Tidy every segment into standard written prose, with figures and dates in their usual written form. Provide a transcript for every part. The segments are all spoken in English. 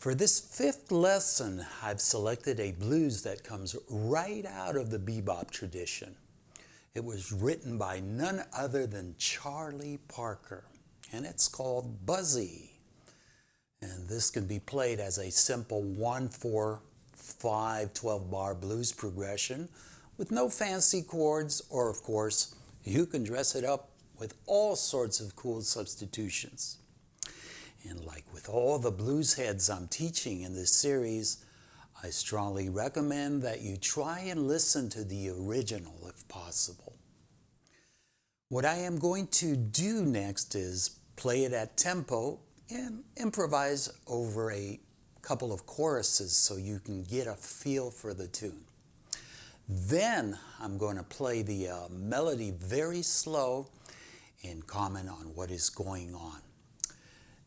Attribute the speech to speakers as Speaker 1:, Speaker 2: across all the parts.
Speaker 1: For this fifth lesson, I've selected a blues that comes right out of the bebop tradition. It was written by none other than Charlie Parker, and it's called Buzzy. And this can be played as a simple 1-4-5 12-bar blues progression with no fancy chords, or of course, you can dress it up with all sorts of cool substitutions. And like with all the blues heads I'm teaching in this series, I strongly recommend that you try and listen to the original if possible. What I am going to do next is play it at tempo and improvise over a couple of choruses so you can get a feel for the tune. Then I'm going to play the melody very slow and comment on what is going on.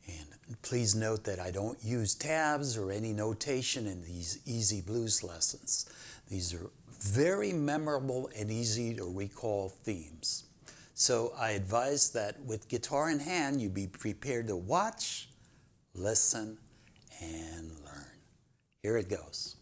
Speaker 1: And please note that I don't use tabs or any notation in these easy blues lessons. These are very memorable and easy to recall themes. So I advise that with guitar in hand, you be prepared to watch, listen, and learn. Here it goes.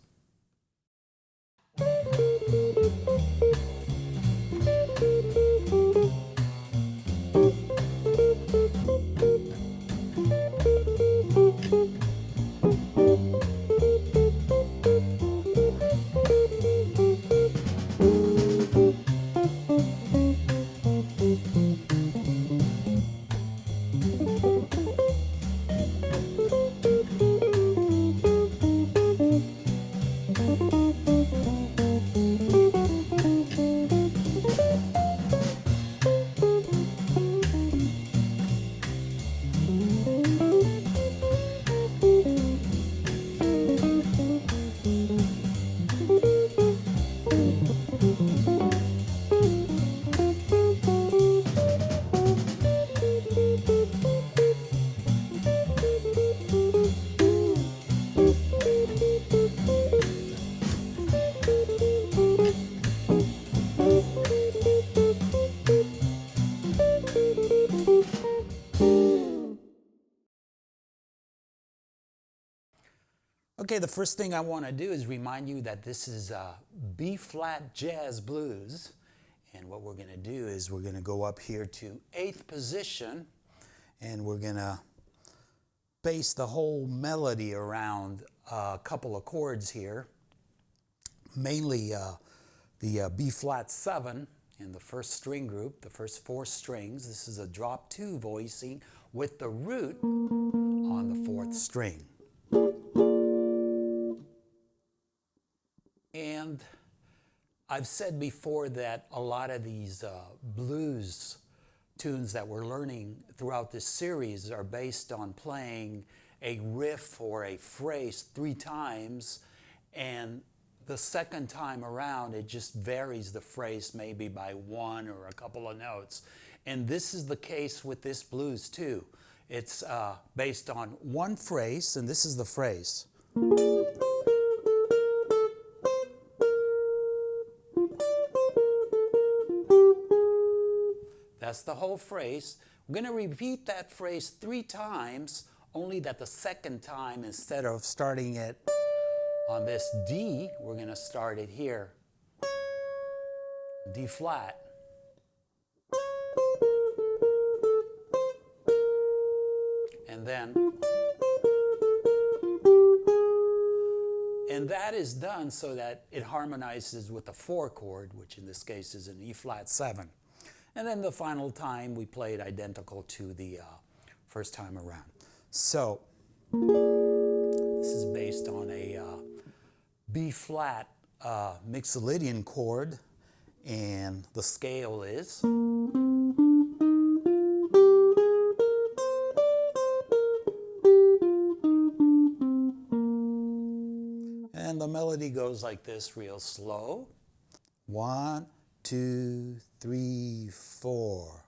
Speaker 1: Okay, the first thing I want to do is remind you that this is B-flat jazz blues. And what we're going to do is we're going to go up here to 8th position, and we're going to base the whole melody around a couple of chords here, mainly the B-flat 7 in the first string group, the first 4 strings. This is a drop 2 voicing with the root on the 4th string. And I've said before that a lot of these blues tunes that we're learning throughout this series are based on playing a riff or a phrase 3 times, and the second time around it just varies the phrase maybe by 1 or a couple of notes. And this is the case with this blues too. It's based on 1 phrase, and this is the phrase. That's the whole phrase. We're going to repeat that phrase 3 times, only that the second time, instead of starting it on this D, we're going to start it here. D flat. And then, and that is done so that it harmonizes with the 4 chord, which in this case is an E flat 7. And then the final time we play it identical to the first time around. So this is based on a B-flat Mixolydian chord, and the scale is. And the melody goes like this, real slow. 1, 2, 3, 4.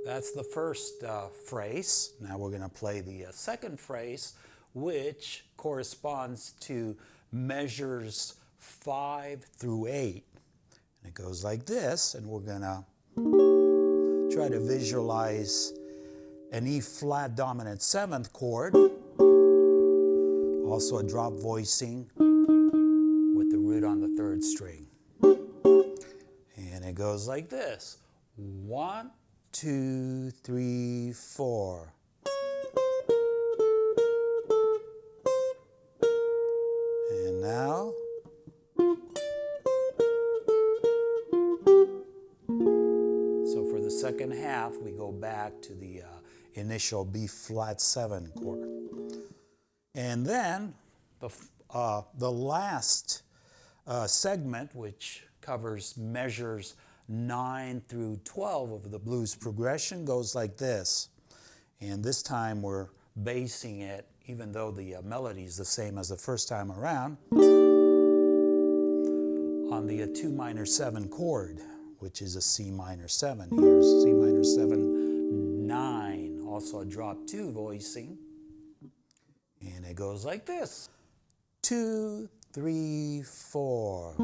Speaker 1: That's the first phrase. Now we're going to play the second phrase, which corresponds to measures 5 through 8. And it goes like this, and we're going to try to visualize an E flat dominant 7th chord, also a drop voicing with the root on the 3rd string. And it goes like this. 1, 2, 3, 4. And now, so for the second half, we go back to the initial B flat 7 chord. And then the last segment, which covers measures 9 through 12 of the blues progression, goes like this. And this time we're basing it, even though the melody is the same as the first time around, on the 2 minor 7 chord, which is a C minor 7. Here's C minor 7, 9, also a drop 2 voicing. And it goes like this. 2, 3, 4.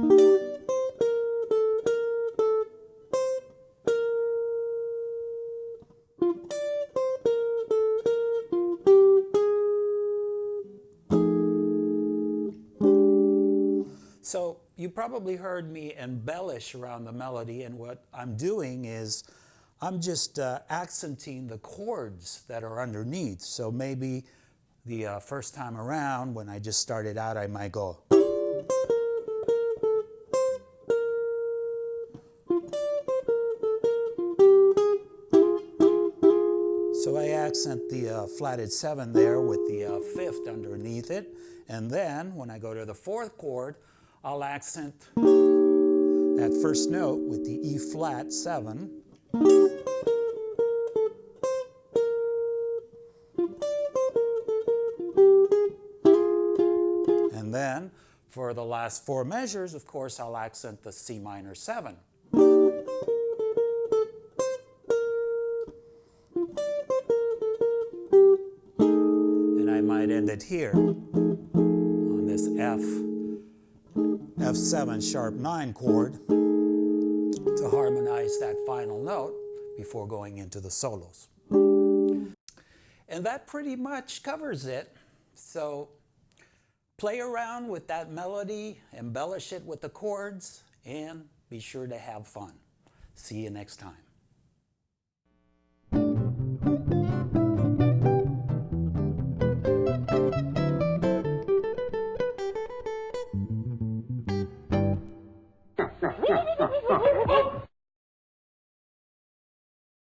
Speaker 1: So you probably heard me embellish around the melody, and what I'm doing is I'm just accenting the chords that are underneath. So maybe the first time around, when I just started out, I might go. So I accent the flatted 7 there with the 5th underneath it. And then when I go to the 4th chord, I'll accent that first note with the E flat 7. And then for the last 4 measures, of course, I'll accent the C minor 7. And I might end it here on this F7 sharp 9 chord to harmonize that final note before going into the solos. And that pretty much covers it. So play around with that melody, embellish it with the chords, and be sure to have fun. See you next time.
Speaker 2: Ha ha ha ha!